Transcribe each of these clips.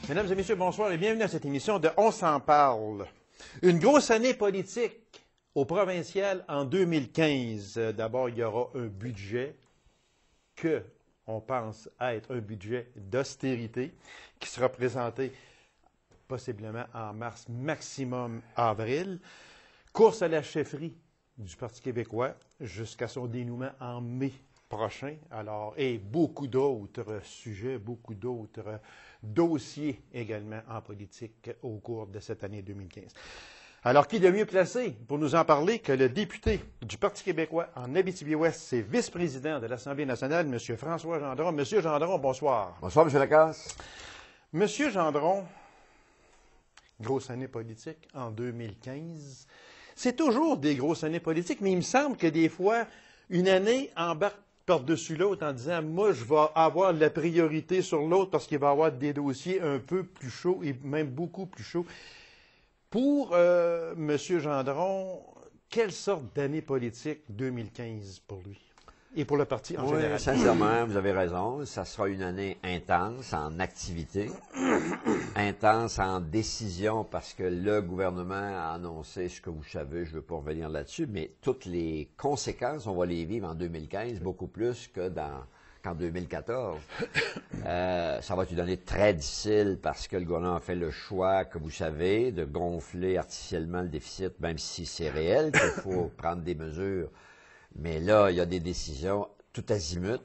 Mesdames et messieurs, bonsoir et bienvenue à cette émission de On s'en parle. Une grosse année politique au provincial en 2015. D'abord, il y aura un budget que on pense être un budget d'austérité qui sera présenté possiblement en mars, maximum avril. Course à la chefferie du Parti québécois jusqu'à son dénouement en mai prochain. Alors, et beaucoup d'autres sujets, beaucoup d'autres dossiers également en politique au cours de cette année 2015. Alors, qui de mieux placé pour nous en parler que le député du Parti québécois en Abitibi-Ouest, c'est vice-président de l'Assemblée nationale, M. François Gendron. Monsieur Gendron, bonsoir. Bonsoir, M. Lacasse. Monsieur Gendron, grosse année politique en 2015. C'est toujours des grosses années politiques, mais il me semble que des fois, une année embarque par-dessus l'autre en disant « Moi, je vais avoir la priorité sur l'autre parce qu'il va y avoir des dossiers un peu plus chauds et même beaucoup plus chauds. » Pour M. Gendron, quelle sorte d'année politique 2015 pour lui et pour le parti en général? Oui, sincèrement, vous avez raison. Ça sera une année intense en activité, intense en décision parce que le gouvernement a annoncé ce que vous savez, je ne veux pas revenir là-dessus, mais toutes les conséquences, on va les vivre en 2015 beaucoup plus qu'en 2014. Ça va être une année très difficile parce que le gouvernement a fait le choix, que vous savez, de gonfler artificiellement le déficit, même si c'est réel, qu'il faut prendre des mesures. Mais là, il y a des décisions tout azimut.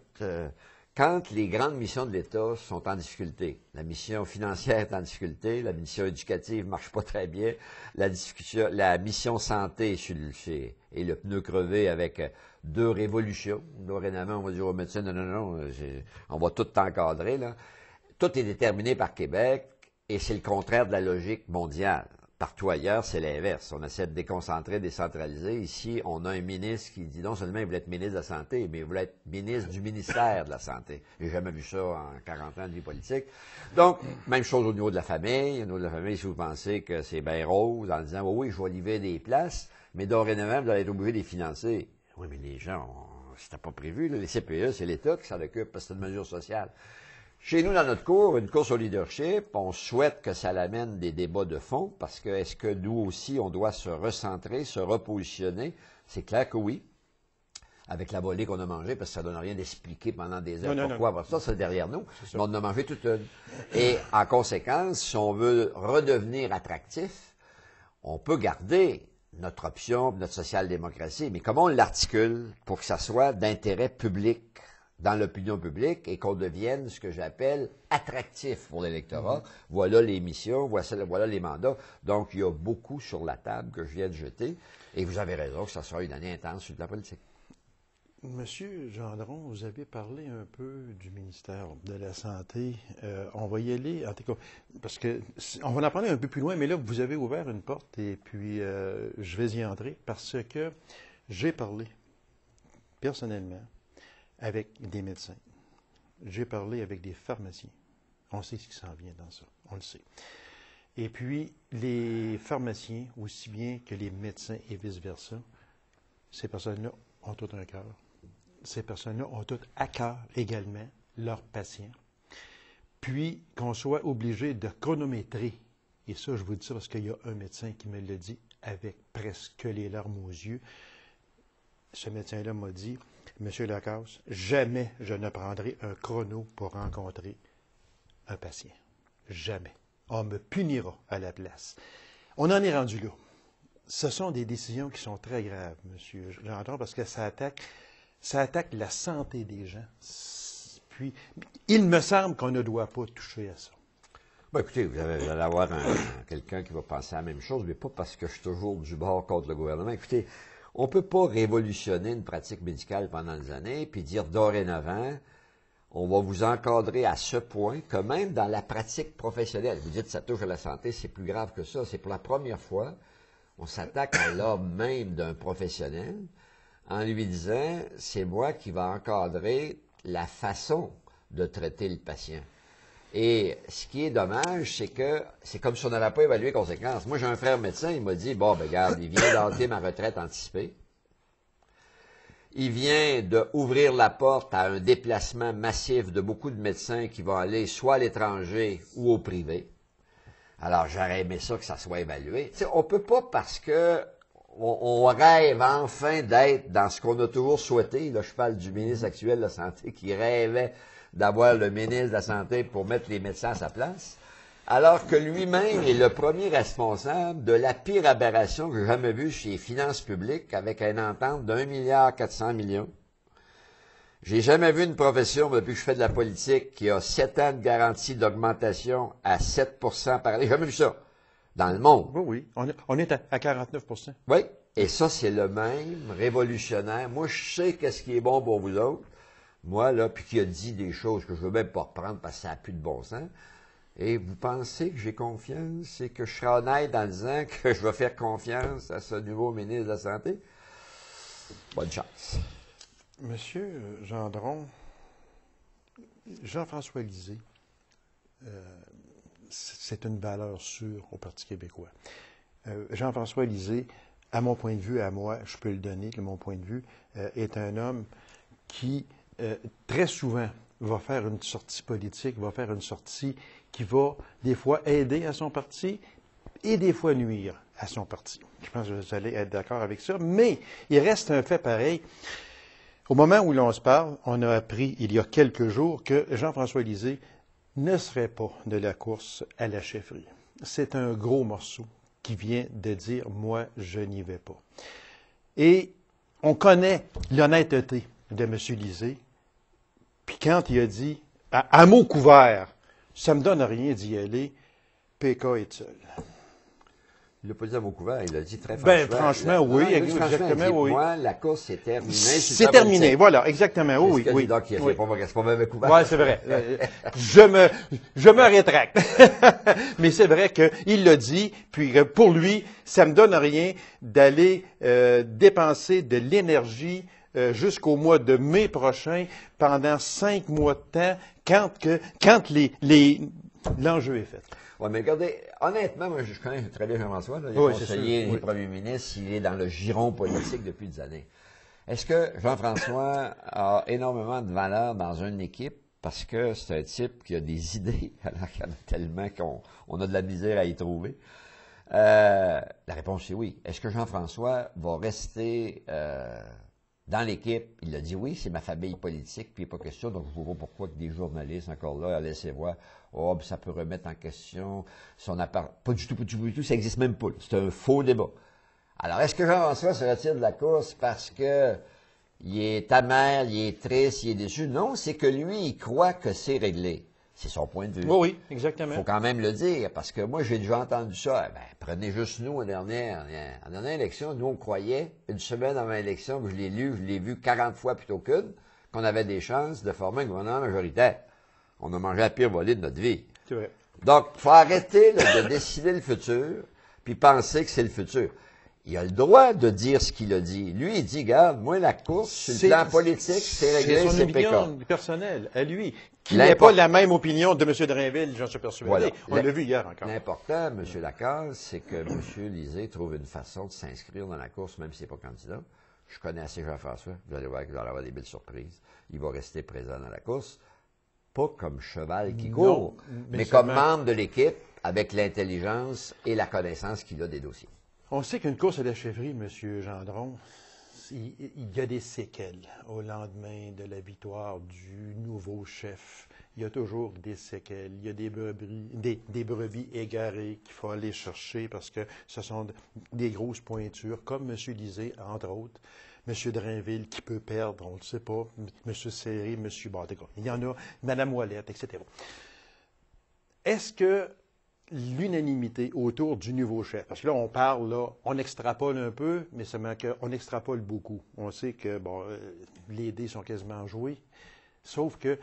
Quand les grandes missions de l'État sont en difficulté, la mission financière est en difficulté, la mission éducative ne marche pas très bien, la mission santé est le pneu crevé avec 2 révolutions. Dorénavant, on va dire aux médecins, non, on va tout encadrer, là. Tout est déterminé par Québec et c'est le contraire de la logique mondiale. Partout ailleurs, c'est l'inverse. On essaie de déconcentrer, décentraliser. Ici, on a un ministre qui dit non seulement il voulait être ministre de la Santé, mais il voulait être ministre du ministère de la Santé. J'ai jamais vu ça en 40 ans de vie politique. Donc, même chose au niveau de la famille. Au niveau de la famille, si vous pensez que c'est bien rose, en disant oui, je vais livrer des places, mais dorénavant, vous allez être obligé de les financer. Oui, mais les gens, c'était pas prévu. Là. Les CPE, c'est l'État qui s'en occupe parce que c'est une mesure sociale. Chez nous, dans notre cours, une course au leadership, on souhaite que ça l'amène des débats de fond, parce que est-ce que nous aussi, on doit se recentrer, se repositionner? C'est clair que oui, avec la volée qu'on a mangée, parce que ça ne donne rien d'expliquer pendant des heures pourquoi. Non. Ça, c'est derrière nous, mais on en a mangé toute une. Et en conséquence, si on veut redevenir attractif, on peut garder notre option, notre social-démocratie, mais comment on l'articule pour que ça soit d'intérêt public dans l'opinion publique et qu'on devienne ce que j'appelle attractif pour l'électorat. Voilà les missions, voilà les mandats. Donc, il y a beaucoup sur la table que je viens de jeter. Et vous avez raison que ça sera une année intense sur la politique. Monsieur Gendron, vous avez parlé un peu du ministère de la Santé. On va y aller, en tout cas, parce que on va en parler un peu plus loin, mais là, vous avez ouvert une porte et puis je vais y entrer parce que j'ai parlé personnellement avec des médecins. J'ai parlé avec des pharmaciens. On sait ce qui s'en vient dans ça. On le sait. Et puis, les pharmaciens, aussi bien que les médecins et vice-versa, ces personnes-là ont tout un cœur. Ces personnes-là ont tout à cœur également leurs patients. Puis, qu'on soit obligé de chronométrer, et ça, je vous dis ça parce qu'il y a un médecin qui me l'a dit avec presque les larmes aux yeux. Ce médecin-là m'a dit, Monsieur Lacasse, jamais je ne prendrai un chrono pour rencontrer un patient. Jamais. On me punira à la place. On en est rendu là. Ce sont des décisions qui sont très graves, Monsieur Gendron, parce que ça attaque la santé des gens. Puis, il me semble qu'on ne doit pas toucher à ça. Bon, écoutez, vous allez avoir quelqu'un qui va penser à la même chose, mais pas parce que je suis toujours du bord contre le gouvernement. Écoutez, on ne peut pas révolutionner une pratique médicale pendant des années puis dire dorénavant, on va vous encadrer à ce point que même dans la pratique professionnelle, vous dites ça touche à la santé, c'est plus grave que ça. C'est pour la première fois, on s'attaque à l'homme même d'un professionnel en lui disant, c'est moi qui va encadrer la façon de traiter le patient. Et ce qui est dommage, c'est que c'est comme si on n'avait pas évalué les conséquences. Moi, j'ai un frère médecin, il m'a dit, bon, ben regarde, il vient d'entrer ma retraite anticipée. Il vient d'ouvrir la porte à un déplacement massif de beaucoup de médecins qui vont aller soit à l'étranger ou au privé. Alors, j'aurais aimé ça que ça soit évalué. Tu sais, on peut pas parce que on rêve enfin d'être dans ce qu'on a toujours souhaité. Là, je parle du ministre actuel de la Santé qui rêvait d'avoir le ministre de la Santé pour mettre les médecins à sa place, alors que lui-même est le premier responsable de la pire aberration que j'ai jamais vue chez les finances publiques avec une entente d'1,4 milliard. J'ai jamais vu une profession, depuis que je fais de la politique, qui a 7 ans de garantie d'augmentation à 7 par année. J'ai jamais vu ça dans le monde. Oui, oui. On est à 49 %. Oui, et ça, c'est le même, révolutionnaire. Moi, je sais qu'est-ce qui est bon pour vous autres. Moi, là, puis qui a dit des choses que je veux même pas reprendre parce que ça n'a plus de bon sens. Et vous pensez que j'ai confiance et que je serai honnête en disant que je vais faire confiance à ce nouveau ministre de la Santé? Bonne chance. Monsieur Gendron, Jean-François Lisée, c'est une valeur sûre au Parti québécois. Jean-François Lisée, à mon point de vue, à moi, je peux le donner, que mon point de vue, est un homme qui, très souvent, va faire une sortie politique, va faire une sortie qui va, des fois, aider à son parti et des fois nuire à son parti. Je pense que vous allez être d'accord avec ça, mais il reste un fait pareil. Au moment où l'on se parle, on a appris, il y a quelques jours, que Jean-François Lisée ne serait pas de la course à la chefferie. C'est un gros morceau qui vient de dire « moi, je n'y vais pas ». Et on connaît l'honnêteté de M. Lisée, puis quand il a dit « à mot couvert, ça me donne rien d'y aller, PK est seul ». Il l'a pas dit à mot couvert, il l'a dit très franchement. franchement. Franchement, oui, exactement, oui. Moi, la course, c'est terminé. C'est terminé, voilà, exactement, oui, oui. Donc, il a fait pas même couvert. Oui, c'est vrai. Je me rétracte. Mais c'est vrai qu'il l'a dit, puis pour lui, ça me donne rien d'aller dépenser de l'énergie jusqu'au mois de mai prochain, pendant 5 mois de temps, quand l'enjeu est fait. Oui, mais regardez, honnêtement, moi, je connais très bien Jean-François, il est conseiller, il est premier ministre, il est dans le giron politique depuis des années. Est-ce que Jean-François a énormément de valeur dans une équipe parce que c'est un type qui a des idées, alors qu'il y en a tellement qu'on a de la misère à y trouver? La réponse est oui. Est-ce que Jean-François va rester dans l'équipe? Il a dit oui, c'est ma famille politique, puis il n'est pas question, donc je ne vois pas pourquoi que des journalistes encore là laissaient voir, oh, ça peut remettre en question son appart. Pas du tout, ça n'existe même pas. C'est un faux débat. Alors, est-ce que Jean-François se retire de la course parce que il est amer, il est triste, il est déçu? Non, c'est que lui, il croit que c'est réglé. C'est son point de vue. Oui, exactement. Il faut quand même le dire, parce que moi, j'ai déjà entendu ça. Ben, prenez juste nous, en dernière élection, nous, on croyait, une semaine avant l'élection, je l'ai vu 40 fois plutôt qu'une, qu'on avait des chances de former un gouvernement majoritaire. On a mangé la pire volée de notre vie. C'est vrai. Donc, il faut arrêter de décider le futur, puis penser que c'est le futur. Il a le droit de dire ce qu'il a dit. Lui, il dit, regarde, moi, la course, sur le plan politique, c'est réglé, c'est son opinion PK. personnelle, à lui, qui n'est pas la même opinion de M. Drainville, j'en suis persuadé. Voilà. On l'a vu hier encore. L'important, M. Lacaze, c'est que M. Lisée trouve une façon de s'inscrire dans la course, même s'il n'est pas candidat. Je connais assez Jean-François. Vous allez voir qu'il va avoir des belles surprises. Il va rester présent dans la course. Pas comme cheval qui court, mais comme membre de l'équipe, avec l'intelligence et la connaissance qu'il a des dossiers. On sait qu'une course à la chefferie, M. Gendron, il y a des séquelles au lendemain de la victoire du nouveau chef. Il y a toujours des séquelles. Il y a des brebis égarées qu'il faut aller chercher parce que ce sont des grosses pointures, comme M. Lisée, entre autres. M. Drainville qui peut perdre, on ne le sait pas. M. Serré, M. Bardéga. Il y en a, Mme Ouellette, etc. Est-ce que l'unanimité autour du nouveau chef, parce que là, on parle, là, on extrapole un peu, mais seulement qu'on extrapole beaucoup. On sait que, bon, les dés sont quasiment joués. Sauf que,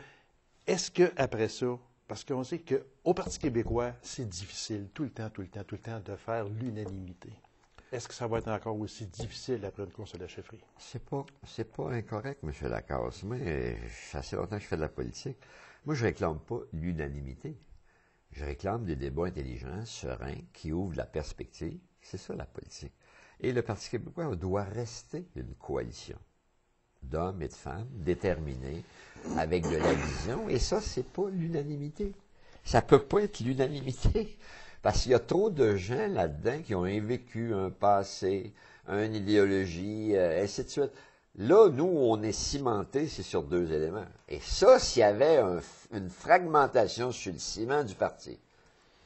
est-ce qu'après ça, parce qu'on sait qu'au Parti québécois, c'est difficile, tout le temps, de faire l'unanimité. Est-ce que ça va être encore aussi difficile après une course à la chefferie? C'est pas incorrect, M. Lacaze. Moi, ça fait assez longtemps que je fais de la politique. Moi, je réclame pas l'unanimité. Je réclame des débats intelligents, sereins, qui ouvrent la perspective. C'est ça, la politique. Et le Parti québécois doit rester une coalition. d'hommes et de femmes déterminés, avec de la vision, et ça, c'est pas l'unanimité. Ça peut pas être l'unanimité, parce qu'il y a trop de gens là-dedans qui ont vécu un passé, une idéologie, ainsi de suite. Là, nous, on est cimentés, c'est sur 2 éléments. Et ça, s'il y avait une fragmentation sur le ciment du parti,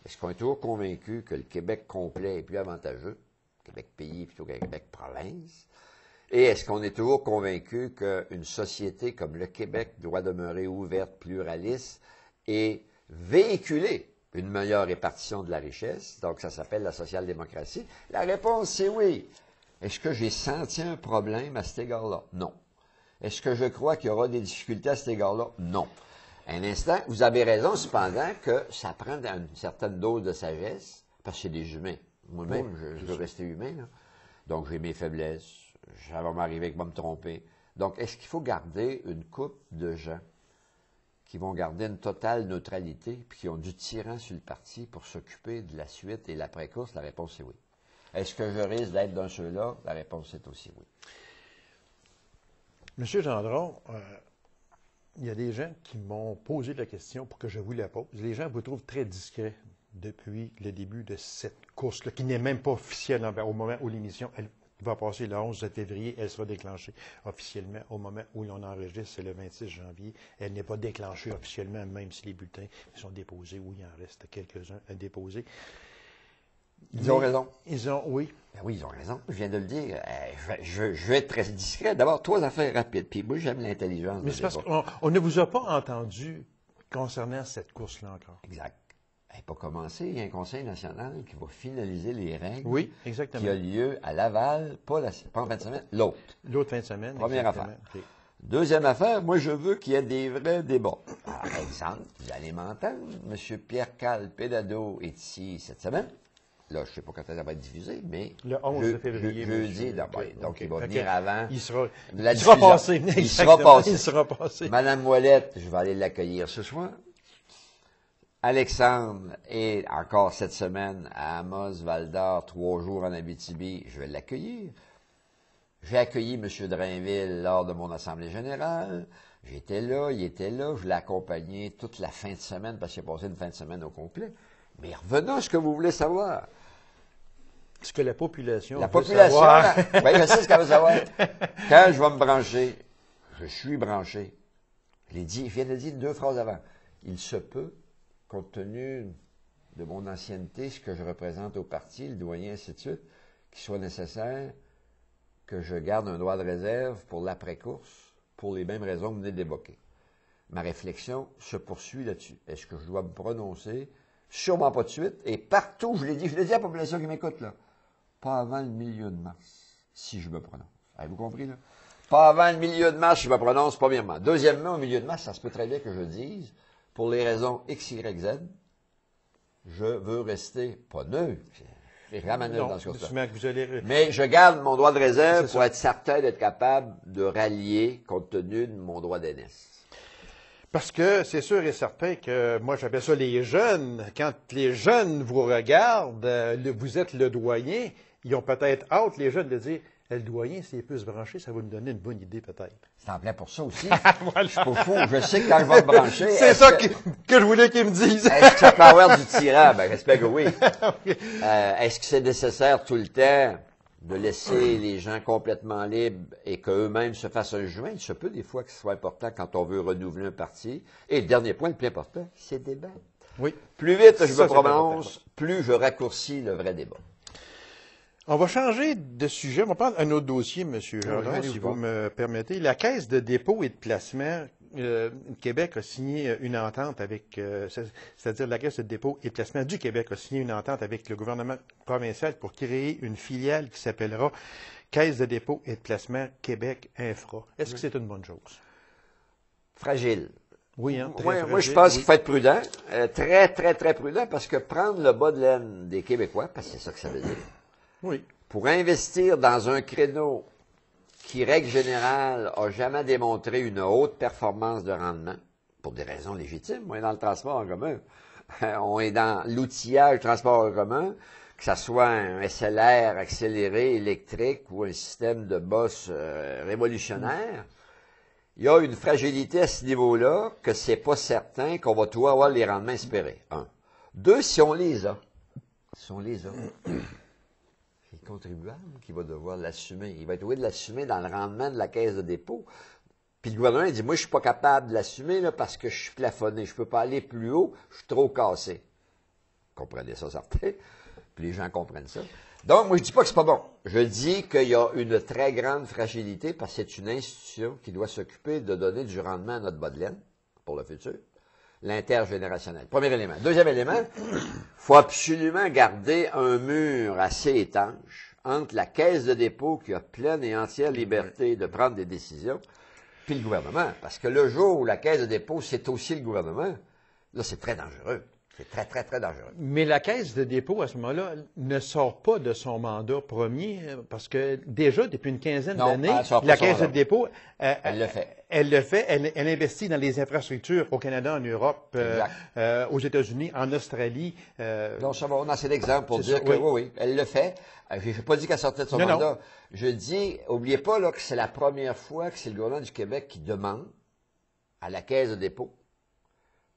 est-ce qu'on est toujours convaincu que le Québec complet est plus avantageux, Québec pays plutôt que Québec province? Et est-ce qu'on est toujours convaincu qu'une société comme le Québec doit demeurer ouverte, pluraliste et véhiculer une meilleure répartition de la richesse? Donc, ça s'appelle la social-démocratie. La réponse, c'est oui. Est-ce que j'ai senti un problème à cet égard-là? Non. Est-ce que je crois qu'il y aura des difficultés à cet égard-là? Non. Un instant, vous avez raison, cependant, que ça prend une certaine dose de sagesse, parce que c'est des humains. Moi-même, je veux rester humain, là. Donc, j'ai mes faiblesses. Ça va m'arriver que je vais me tromper. Donc, est-ce qu'il faut garder une couple de gens qui vont garder une totale neutralité, puis qui ont du tyran sur le parti pour s'occuper de la suite et l'après-course? La réponse est oui. Est-ce que je risque d'être dans ceux-là? La réponse est aussi oui. Monsieur Gendron, il y a des gens qui m'ont posé la question pour que je vous la pose. Les gens vous trouvent très discret depuis le début de cette course-là, qui n'est même pas officielle au moment où l'émission va passer le 11 février. Elle sera déclenchée officiellement au moment où l'on enregistre, c'est le 26 janvier. Elle n'est pas déclenchée officiellement, même si les bulletins sont déposés, ou il en reste quelques-uns à déposer. Ils ont raison. Oui. Ben oui, ils ont raison. Je viens de le dire. Je vais être très discret. D'abord, 3 affaires rapides. Puis moi, j'aime l'intelligence. Mais c'est parce qu'on ne vous a pas entendu concernant cette course-là encore. Exact. Elle n'est pas commencée. Il y a un conseil national qui va finaliser les règles. Oui, exactement. Qui a lieu à Laval, pas en fin de semaine, l'autre. L'autre fin de semaine. Première exactement. affaire. Okay. Deuxième affaire, moi, je veux qu'il y ait des vrais débats. Par exemple, vous allez m'entendre, M. Pierre-Carl Pédado est ici cette semaine. Là, je ne sais pas quand ça va être diffusé, mais le 11 février. Jeudi, donc il va venir avant. Il sera passé. Il sera passé. Il sera passé. Madame Ouellette, je vais aller l'accueillir ce soir. Alexandre est encore cette semaine à Amos, Val-d'Or, 3 jours en Abitibi. Je vais l'accueillir. J'ai accueilli M. Drainville lors de mon assemblée générale. J'étais là, il était là. Je l'ai accompagné toute la fin de semaine parce qu'il a passé une fin de semaine au complet. Mais revenons à ce que vous voulez savoir. Ce que la population La veut population, savoir. Oui, je sais ce qu'elle veut savoir. Quand je vais me brancher, je suis branché. Je viens de le dire 2 phrases avant. Il se peut, compte tenu de mon ancienneté, ce que je représente au parti, le doyen, ainsi de suite, qu'il soit nécessaire que je garde un droit de réserve pour l'après-course, pour les mêmes raisons que vous venez d'évoquer. Ma réflexion se poursuit là-dessus. Est-ce que je dois me prononcer? Sûrement pas de suite. Et partout, je l'ai dit à la population qui m'écoute, là, pas avant le milieu de mars, si je me prononce. Avez-vous compris, là? Pas avant le milieu de mars, je me prononce, premièrement. Deuxièmement, au milieu de mars, ça se peut très bien que je dise, pour les raisons X, Y, Z, je veux rester pas neutre. Je suis vraiment neutre dans ce cas-là. Mais je garde mon droit de réserve pour être certain d'être capable de rallier compte tenu de mon droit d'aînesse. Parce que c'est sûr et certain que, moi j'appelle ça les jeunes, quand les jeunes vous regardent, vous êtes le doyen, ils ont peut-être hâte, les jeunes, de dire, le doyen, s'il peut se brancher, ça va nous donner une bonne idée peut-être. C'est en plein pour ça aussi. Voilà. Je suis pas fou, je sais que quand je vais me brancher... C'est ça que je voulais qu'ils me disent. Est-ce que ça peut avoir du tyran? Ben, j'espère que oui. Est-ce que c'est nécessaire tout le temps de laisser les gens complètement libres et qu'eux-mêmes se fassent un joint? Il se peut des fois que ce soit important quand on veut renouveler un parti. Et le dernier point, le plus important, c'est débattre. Oui. Plus vite je me prononce, plus je raccourcis le vrai débat. On va changer de sujet. On va prendre un autre dossier, M. Gendron, si vous me permettez. La Caisse de dépôt et de placement Québec a signé une entente avec, c'est-à-dire la Caisse de dépôt et de placement du Québec a signé une entente avec le gouvernement provincial pour créer une filiale qui s'appellera Caisse de dépôt et de placement Québec Infra. Est-ce que c'est une bonne chose? Fragile. Oui, hein, très fragile. Moi, je pense qu'il faut être prudent. Très, très, très prudent parce que prendre le bas de laine des Québécois, parce que c'est ça que ça veut dire, oui. Pour investir dans un créneau qui, règle générale, n'a jamais démontré une haute performance de rendement, pour des raisons légitimes. On est dans le transport en commun. On est dans l'outillage transport en commun, que ce soit un SLR accéléré électrique ou un système de boss révolutionnaire. il y a une fragilité à ce niveau-là que c'est pas certain qu'on va toujours avoir les rendements espérés. Un. Deux, si on les a. Si on les a. C'est le contribuable qui va devoir l'assumer. Il va être obligé de l'assumer dans le rendement de la caisse de dépôt. Puis le gouvernement il dit, moi, je suis pas capable de l'assumer là, parce que je suis plafonné. Je peux pas aller plus haut, je suis trop cassé. Comprenez ça, certains. Puis les gens comprennent ça. Donc, moi, je dis pas que c'est pas bon. Je dis qu'il y a une très grande fragilité parce que c'est une institution qui doit s'occuper de donner du rendement à notre bas de laine pour le futur. L'intergénérationnel. Premier élément. Deuxième élément, il faut absolument garder un mur assez étanche entre la caisse de dépôt qui a pleine et entière liberté de prendre des décisions puis le gouvernement. Parce que le jour où la caisse de dépôt, c'est aussi le gouvernement, là, c'est très dangereux. C'est très, très, très dangereux. Mais la Caisse de dépôt, à ce moment-là, ne sort pas de son mandat premier, parce que déjà, depuis une quinzaine d'années, la Caisse de dépôt, elle le fait. Elle le fait. Elle investit dans les infrastructures au Canada, en Europe, aux États-Unis, en Australie. Donc, ça va, on a assez d'exemples pour dire que oui, elle le fait. Je n'ai pas dit qu'elle sortait de son mandat. Non. Je dis, n'oubliez pas là, que c'est la première fois que c'est le gouvernement du Québec qui demande à la Caisse de dépôt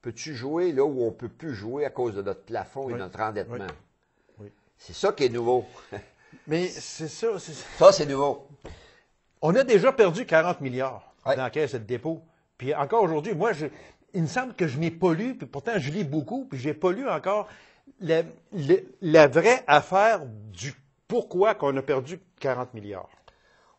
peux-tu jouer là où on ne peut plus jouer à cause de notre plafond et de notre endettement? Oui. C'est ça qui est nouveau. Mais c'est ça. Ça, c'est nouveau. On a déjà perdu 40 milliards dans la caisse de dépôt. Puis encore aujourd'hui, moi, il me semble que je n'ai pas lu, puis pourtant je lis beaucoup, puis je n'ai pas lu encore la vraie affaire du pourquoi qu'on a perdu 40 milliards.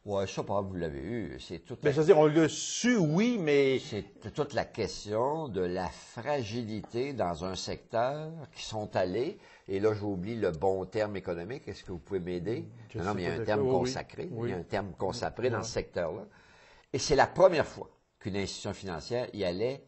Oui, ça, pas vous l'avez eu. C'est toute c'est-à-dire, on l'a su, oui, mais... C'est toute la question de la fragilité dans un secteur qui sont allés, et là, j'oublie le bon terme économique. Est-ce que vous pouvez m'aider? Non, mais il y a un terme consacré. Oui. Il y a un terme consacré dans ce secteur-là. Et c'est la première fois qu'une institution financière y allait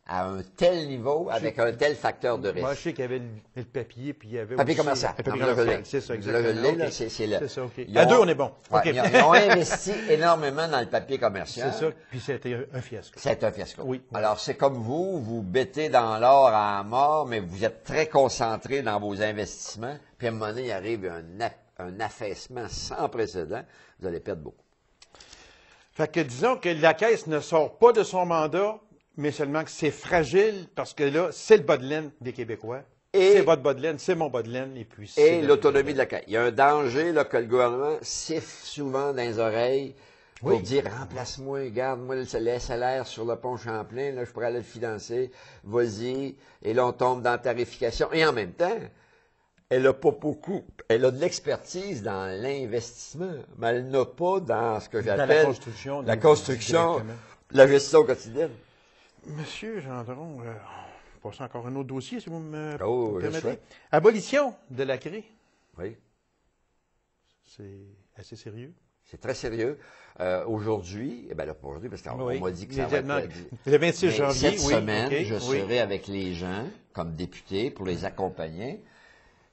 à un tel niveau, avec un tel facteur de risque. Moi, je sais qu'il y avait le papier, puis il y avait papier aussi... commercial. Papier commercial, c'est ça, exactement. Là, c'est là. C'est ça, OK. À deux, on est bon. Ouais, okay. Ils ont investi énormément dans le papier commercial. C'est ça, puis c'était un fiasco. C'est un fiasco. Oui. Alors, c'est comme vous bêtez dans l'or à mort, mais vous êtes très concentré dans vos investissements, puis à un moment donné, il arrive un affaissement sans précédent, vous allez perdre beaucoup. Fait que disons que la Caisse ne sort pas de son mandat, mais seulement que c'est fragile parce que là, c'est le bas de laine des Québécois. C'est votre bas de laine, c'est mon bas de laine. Et l'autonomie de la Caisse. Il y a un danger là, que le gouvernement siffle souvent dans les oreilles pour dire « Remplace-moi, garde-moi le salaire sur le pont Champlain, là, je pourrais aller le financer, vas-y. » Et là, on tombe dans la tarification. Et en même temps, elle n'a pas beaucoup. Elle a de l'expertise dans l'investissement, mais elle n'a pas dans ce que j'appelle la construction, la gestion quotidienne. Monsieur Gendron, on passe encore un autre dossier, si vous me permettez. Abolition de la CRE. Oui. C'est assez sérieux. C'est très sérieux. Aujourd'hui, pas aujourd'hui, parce qu'on m'a dit que ça va être... Le 26 janvier, cette semaine, je serai avec les gens, comme député, pour les accompagner.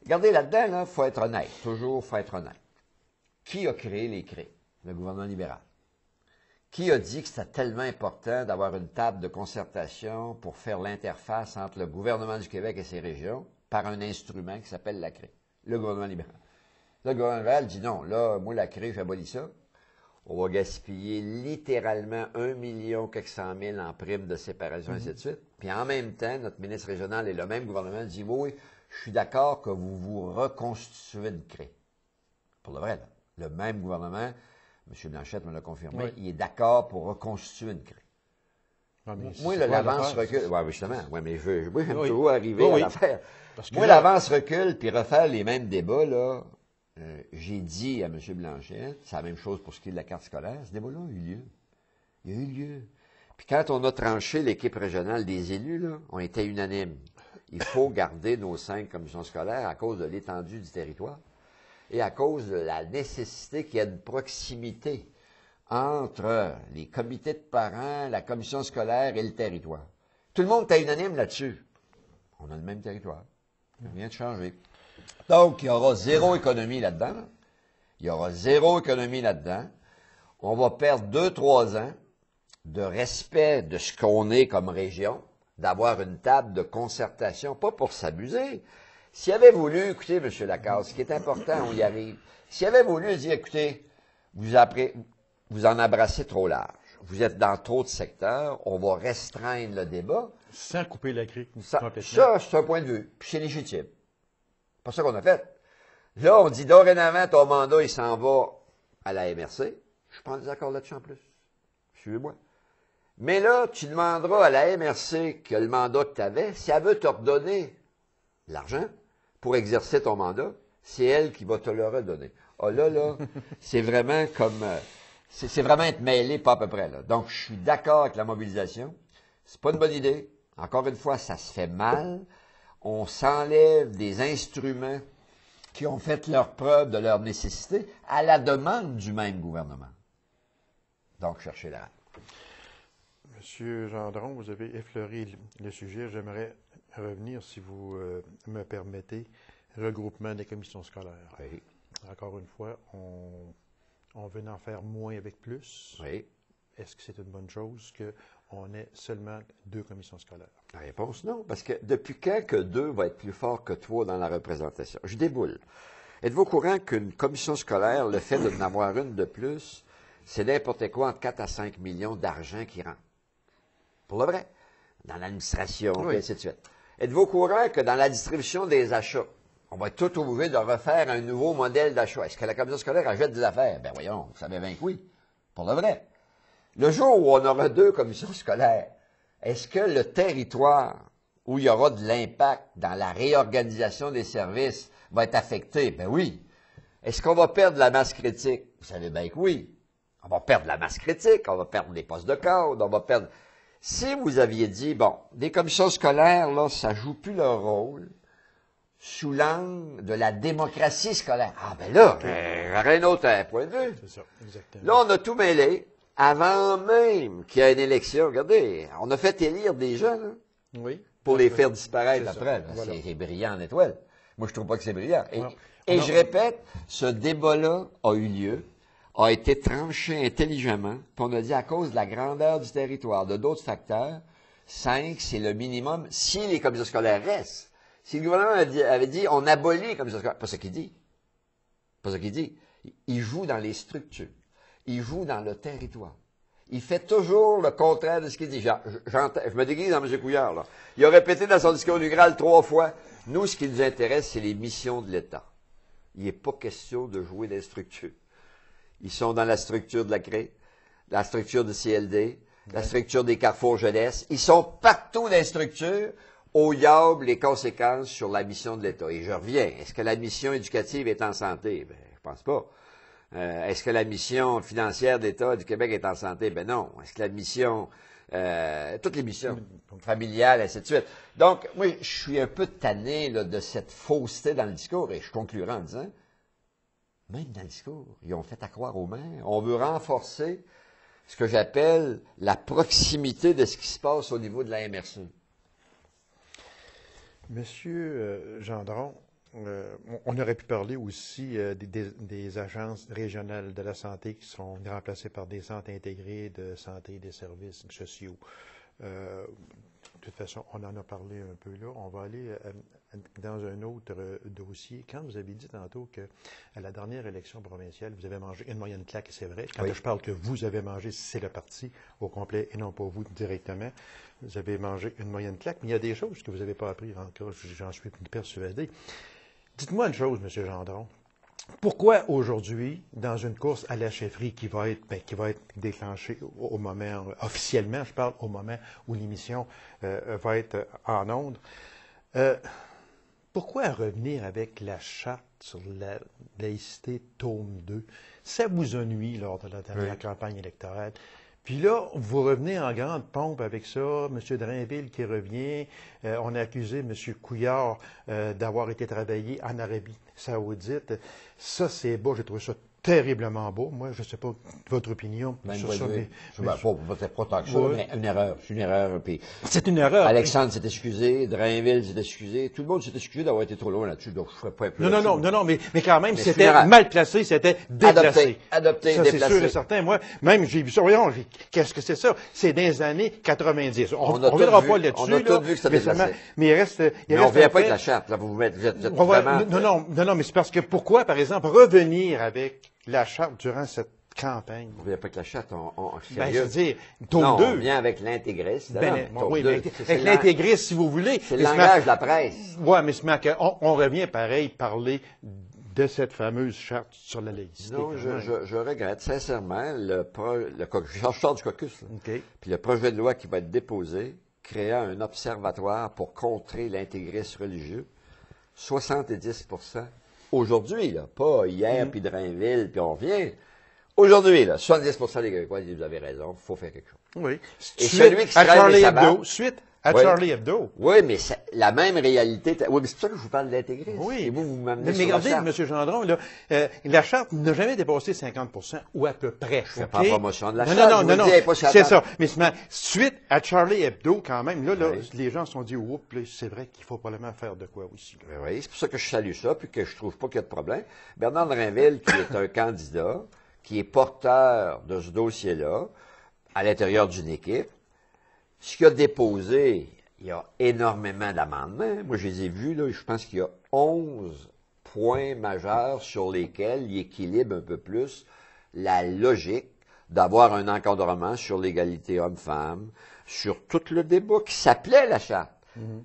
Regardez, là-dedans, il faut être honnête. Toujours, il faut être honnête. Qui a créé les CRE? Le gouvernement libéral. Qui a dit que c'était tellement important d'avoir une table de concertation pour faire l'interface entre le gouvernement du Québec et ses régions par un instrument qui s'appelle la CRE? Le gouvernement libéral. Là, le gouvernement libéral dit non, là, moi, la CRE, j'abolis ça. On va gaspiller littéralement 1 million quelques 100 000 en primes de séparation, ainsi de suite. Puis en même temps, notre ministre régional et le même gouvernement dit oui, je suis d'accord que vous vous reconstituez une CRE. Pour le vrai, là, le même gouvernement... M. Blanchette me l'a confirmé, il est d'accord pour reconstituer une CRE. Moi, l'avance recule. Oui, justement. Oui, mais j'aime toujours arriver à l'affaire. Moi, l'avance recule, puis refaire les mêmes débats, là, j'ai dit à M. Blanchette, c'est la même chose pour ce qui est de la carte scolaire, ce débat-là a eu lieu. Il a eu lieu. Puis quand on a tranché l'équipe régionale des élus, là, on était unanime. Il faut garder nos 5 commissions scolaires à cause de l'étendue du territoire. Et à cause de la nécessité qu'il y ait une proximité entre les comités de parents, la commission scolaire et le territoire. Tout le monde est unanime là-dessus. On a le même territoire. Il n'y a rien de changé. Donc, il y aura zéro économie là-dedans. Il y aura zéro économie là-dedans. On va perdre 2-3 ans de respect de ce qu'on est comme région, d'avoir une table de concertation, pas pour s'amuser. S'il avait voulu, écoutez, M. Lacasse, ce qui est important, on y arrive. S'il avait voulu dire, écoutez, vous en abrassez trop large. vous êtes dans trop de secteurs, on va restreindre le débat. Sans couper la grille complètement. Ça, c'est un point de vue. Puis c'est légitime. C'est pas ça qu'on a fait. Là, on dit dorénavant, ton mandat, il s'en va à la MRC. Je suis pas en désaccord là-dessus en plus. Suivez-moi. Mais là, tu demanderas à la MRC que le mandat que tu avais, si elle veut te redonner l'argent pour exercer ton mandat, c'est elle qui va te le redonner. Ah là, c'est vraiment comme... c'est vraiment être mêlé, pas à peu près. Là. Donc, je suis d'accord avec la mobilisation. C'est pas une bonne idée. Encore une fois, ça se fait mal. On s'enlève des instruments qui ont fait leur preuve de leur nécessité à la demande du même gouvernement. Donc, cherchez la... Monsieur Gendron, vous avez effleuré le sujet. J'aimerais revenir, si vous me permettez, regroupement des commissions scolaires. Oui. Encore une fois, on veut en faire moins avec plus. Oui. Est-ce que c'est une bonne chose qu'on ait seulement 2 commissions scolaires? La réponse, non. Parce que depuis quand que 2 va être plus fort que 3 dans la représentation? Je déboule. Êtes-vous au courant qu'une commission scolaire, le fait d'en avoir une de plus, c'est n'importe quoi entre 4 à 5 millions d'argent qui rentre? Pour le vrai. Dans l'administration, oui. et ainsi de suite. Êtes-vous au courant que dans la distribution des achats, on va être tout obligé de refaire un nouveau modèle d'achat? Est-ce que la commission scolaire achète des affaires? Ben voyons, vous savez bien que oui. Pour le vrai. Le jour où on aura 2 commissions scolaires, est-ce que le territoire où il y aura de l'impact dans la réorganisation des services va être affecté? Ben oui. Est-ce qu'on va perdre la masse critique? Vous savez bien que oui. On va perdre la masse critique, on va perdre les postes de cadre, on va perdre... Si vous aviez dit, bon, des commissions scolaires, là, ça joue plus leur rôle sous l'angle de la démocratie scolaire. Ah ben là, j'aurais un autre point de vue. C'est ça, exactement. Là, on a tout mêlé avant même qu'il y ait une élection. Regardez, on a fait élire des gens, là, oui. pour les faire disparaître C'est après. voilà. C'est brillant en étoile. Moi, je trouve pas que c'est brillant. Et non. je répète, ce débat-là a eu lieu, a été tranché intelligemment, puis on a dit à cause de la grandeur du territoire, de d'autres facteurs, 5, c'est le minimum, si les commissions scolaires restent. Si le gouvernement avait dit, on abolit les commissions scolaires, pas ce qu'il dit. Pas ce qu'il dit. Il joue dans les structures. Il joue dans le territoire. Il fait toujours le contraire de ce qu'il dit. Je me déguise dans M. Couillard, là. Il a répété dans son discours inaugural 3 fois, nous, ce qui nous intéresse, c'est les missions de l'État. Il n'est pas question de jouer dans les structures. Ils sont dans la structure de la CRE, la structure de CLD, la structure des carrefours jeunesse. Ils sont partout dans les structures au YAB les conséquences sur la mission de l'État. Et je reviens. Est-ce que la mission éducative est en santé? Ben, je pense pas. Est-ce que la mission financière d'État du Québec est en santé? Ben non. Est-ce que la mission, toutes les missions familiales, ainsi de suite. Donc, moi, je suis un peu tanné là, de cette fausseté dans le discours, et je conclurai en disant, même dans le discours, ils ont fait accroire aux maires. On veut renforcer ce que j'appelle la proximité de ce qui se passe au niveau de la MRC. Monsieur Gendron, on aurait pu parler aussi des agences régionales de la santé qui sont remplacées par des centres intégrés de santé et des services sociaux. De toute façon, on en a parlé un peu là. On va aller dans un autre dossier. Quand vous avez dit tantôt qu'à la dernière élection provinciale, vous avez mangé une moyenne claque, c'est vrai. Quand je parle que vous avez mangé, c'est le parti au complet et non pas vous directement. Vous avez mangé une moyenne claque, mais il y a des choses que vous n'avez pas appris encore, j'en suis persuadé. Dites-moi une chose, M. Gendron. Pourquoi aujourd'hui, dans une course à la chefferie qui va être déclenchée au moment, officiellement, je parle au moment où l'émission va être en ondes, pourquoi revenir avec la charte sur la laïcité tome 2? Ça vous a nui lors de la dernière campagne électorale. Puis là, vous revenez en grande pompe avec ça, M. Drainville qui revient, on a accusé M. Couillard d'avoir été travaillé en Arabie Saoudite. Ça, c'est beau, j'ai trouvé ça terriblement beau. Moi, je ne sais pas votre opinion sur ça. Pas tant que ça, mais une erreur. C'est une erreur. Puis c'est une erreur. Alexandre s'est excusé, Drainville s'est excusé, tout le monde s'est excusé d'avoir été trop loin là-dessus, donc je ne ferai pas plus. Non, mais quand même, c'était mal placé, c'était déplacé. Adopté, ça, déplacé. C'est sûr et certain. Moi, même, j'ai vu ça. Voyons, qu'est-ce que c'est ça? C'est dans les années 90. On ne reviendra pas là-dessus. On a tous vu que c'était déplacé. Mais il reste. Mais on ne revient pas avec la charte. Là, vous êtes vraiment... Non, mais c'est parce que pourquoi, par exemple, revenir avec la charte durant cette campagne. On vient pas avec la chatte, Ben, sérieux. c'est-à-dire, tome Non, 2. on vient avec l'intégrisme. Oui, mais avec l'intégrisme, si vous voulez. C'est le langage de la presse. Oui, mais on revient pareil parler de cette fameuse charte sur la laïcité. Non, je regrette sincèrement je sors du caucus, là. OK. Puis le projet de loi qui va être déposé, créant un observatoire pour contrer l'intégrisme religieux, 70%, aujourd'hui, là, pas hier, puis Drainville, puis on revient. Aujourd'hui, là, 70% des Québécois disent, vous avez raison, il faut faire quelque chose. Oui. Et celui qui se traîne les sabbats- Suite à Oui. Charlie Hebdo. Oui, mais c'est la même réalité. Oui, mais c'est pour ça que je vous parle d'intégrisme. Oui. Et vous m'amenez Mais sur regardez, la charte. M. Gendron, là, la charte n'a jamais dépassé 50%, ou à peu près. Je fais pas promotion de la non, charte, Non, je non, vous non, le dis, elle est pas sur la c'est table. ça. Mais suite à Charlie Hebdo, quand même, là, Oui. les gens se sont dit, oups, là, c'est vrai qu'il faut probablement faire de quoi aussi. Là. Ben oui, c'est pour ça que je salue ça, puis que je trouve pas qu'il y a de problème. Bernard Drainville, qui est un candidat, qui est porteur de ce dossier-là, à l'intérieur d'une équipe, ce qu'il a déposé, il y a énormément d'amendements. Moi, je les ai vus, là, je pense qu'il y a 11 points majeurs sur lesquels il équilibre un peu plus la logique d'avoir un encadrement sur l'égalité homme-femme, sur tout le débat qui s'appelait la charte,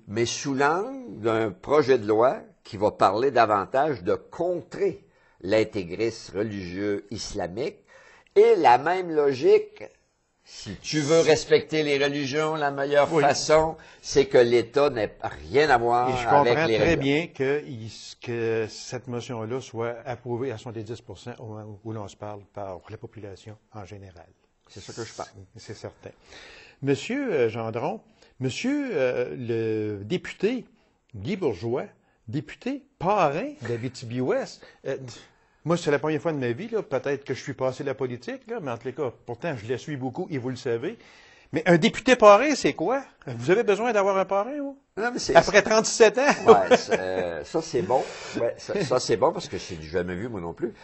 mais sous l'angle d'un projet de loi qui va parler davantage de contrer l'intégrisme religieux islamique et la même logique. Si tu veux respecter les religions, la meilleure façon, c'est que l'État n'ait rien à voir Et je avec comprends les très religions. bien que cette motion-là soit approuvée à 70% au moment où l'on se parle par la population en général. C'est ça que je parle. C'est certain. Monsieur Gendron, monsieur le député Guy Bourgeois, député parrain d'Abitibi-Ouest, moi, c'est la première fois de ma vie, là. Peut-être que je suis passé la politique, là, mais en tous les cas, pourtant, je la suis beaucoup et vous le savez. Mais un député parrain, c'est quoi? Vous avez besoin d'avoir un parrain, vous? Non, mais Après 37 ans? Ouais, ça, c'est bon. Ouais, ça, c'est bon parce que je n'ai jamais vu, moi non plus.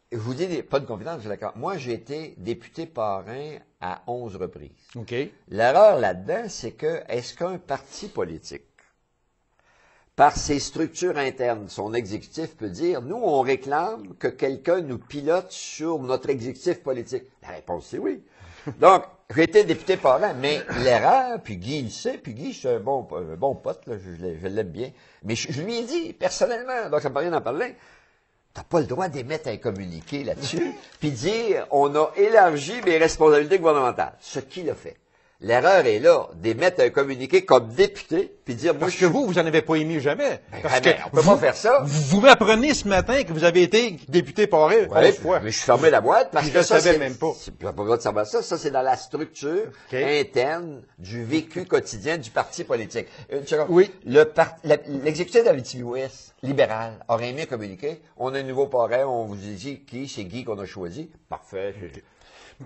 Je vous dis, pas de confidence, je suis d'accord. Moi, j'ai été député parrain à 11 reprises. OK. L'erreur là-dedans, c'est que, est-ce qu'un parti politique, par ses structures internes, son exécutif peut dire, nous, on réclame que quelqu'un nous pilote sur notre exécutif politique? La réponse, c'est oui. Donc, j'ai été député parrain, mais l'erreur, puis Guy le sait, puis Guy, c'est un bon pote, là, je l'aime bien, mais je lui ai dit, personnellement, donc ça me paraît d'en parler, t'as pas le droit d'émettre un communiqué là-dessus, puis dire, on a élargi mes responsabilités gouvernementales, ce qu'il a fait. L'erreur est là, d'émettre un communiqué comme député, puis dire, moi, Parce que vous n'en avez pas émis jamais. Parce que on peut pas faire ça. Vous m'apprenez ce matin que vous avez été député parrain 11 fois. Mais je suis fermé la boîte parce Puis que je ça, savais c'est même pas. J'ai pas le droit de savoir ça. Ça, c'est dans la structure interne du vécu quotidien du parti politique. Une seconde. Oui. L'exécutif d'Abitibi-Ouest, libéral, aurait aimé communiquer. On a un nouveau parrain, on vous dit qui, c'est Guy qu'on a choisi. Parfait.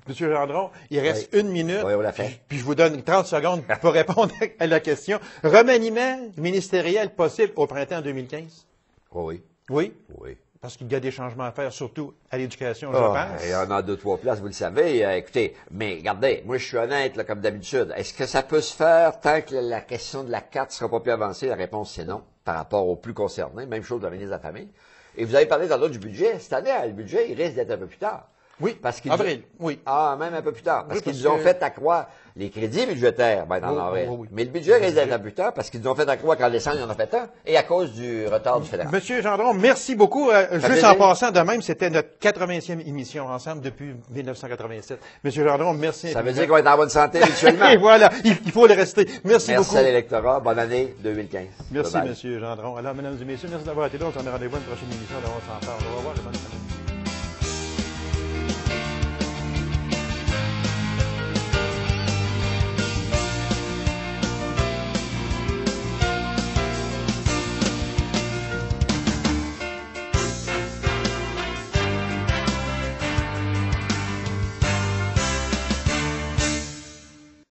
Monsieur Gendron, il reste une minute. Oui, on l'a fait. Puis je vous donne 30 secondes pour répondre à la question. Remaniement ministériel possible au printemps 2015? Oh oui. Oui? Oui. Parce qu'il y a des changements à faire, surtout à l'éducation, je Ah, pense. il y en a 2-3 places, vous le savez. Écoutez, mais regardez, moi je suis honnête, là, comme d'habitude. Est-ce que ça peut se faire tant que la question de la carte ne sera pas plus avancée? La réponse, c'est non, par rapport aux plus concernés. Même chose de la ministre de la Famille. Et vous avez parlé dans l'autre du budget. Cette année, le budget, il risque d'être un peu plus tard. Oui, Parce qu'ils avril, oui. Ah, même un peu plus tard. Parce Oui, qu'ils parce nous ont que- fait accroître les crédits budgétaires, ben, en Oui, avril. oui, oui. Mais le budget risque d'être un peu plus tard parce qu'ils nous ont fait accroître qu'en décembre, ils en ont fait un. Et à cause du retard du fédéral. Monsieur Gendron, merci beaucoup. Juste plaisir. en passant, de même, c'était notre 80e émission ensemble depuis 1987. Monsieur Gendron, merci. Ça veut dire qu'on va être en bonne santé habituellement. Et voilà, il faut le rester. Merci Merci beaucoup. à l'électorat. Bonne année 2015. Merci, Bye bye. Monsieur Gendron. Alors, mesdames et messieurs, merci d'avoir été là. On se donne rendez-vous à une prochaine émission. On s'en parle. Au revoir et bonne semaine.